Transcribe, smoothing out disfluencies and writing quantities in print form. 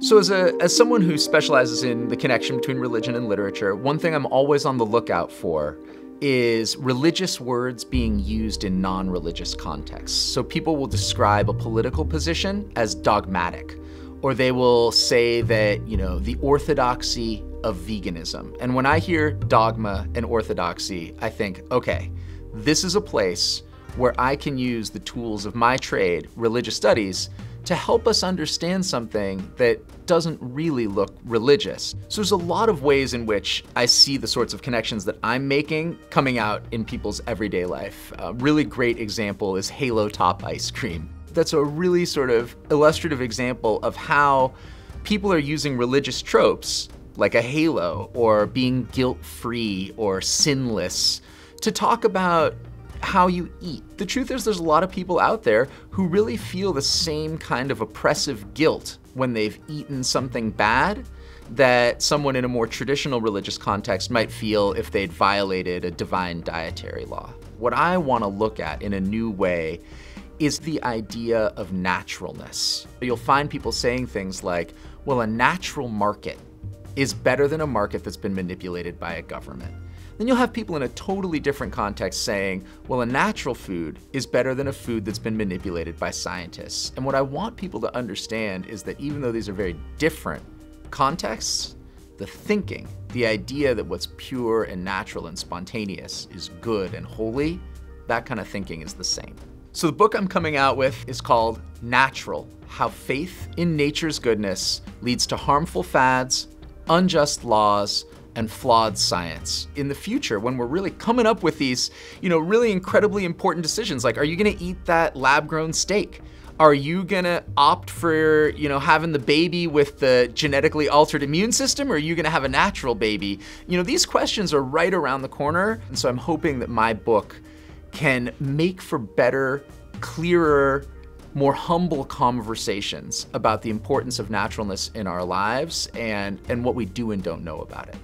So as someone who specializes in the connection between religion and literature, one thing I'm always on the lookout for is religious words being used in non-religious contexts. So people will describe a political position as dogmatic, or they will say that, the orthodoxy of veganism. And when I hear dogma and orthodoxy, I think, okay, this is a place where I can use the tools of my trade, religious studies, to help us understand something that doesn't really look religious. So there's a lot of ways in which I see the sorts of connections that I'm making coming out in people's everyday life. A really great example is Halo Top ice cream. That's a really sort of illustrative example of how people are using religious tropes, like a halo, or being guilt-free or sinless, to talk about how you eat. The truth is there's a lot of people out there who really feel the same kind of oppressive guilt when they've eaten something bad that someone in a more traditional religious context might feel if they'd violated a divine dietary law. What I want to look at in a new way is the idea of naturalness. You'll find people saying things like, well, a natural market is better than a market that's been manipulated by a government. Then you'll have people in a totally different context saying, well, a natural food is better than a food that's been manipulated by scientists. And what I want people to understand is that even though these are very different contexts, the thinking, the idea that what's pure and natural and spontaneous is good and holy, that kind of thinking is the same. So the book I'm coming out with is called Natural: How Faith in Nature's Goodness Leads to Harmful Fads, Unjust Laws, and Flawed Science. In the future, when we're really coming up with these, really incredibly important decisions, like, are you gonna eat that lab-grown steak? Are you gonna opt for, having the baby with the genetically altered immune system, or are you gonna have a natural baby? These questions are right around the corner, and so I'm hoping that my book can make for better, clearer, more humble conversations about the importance of naturalness in our lives and what we do and don't know about it.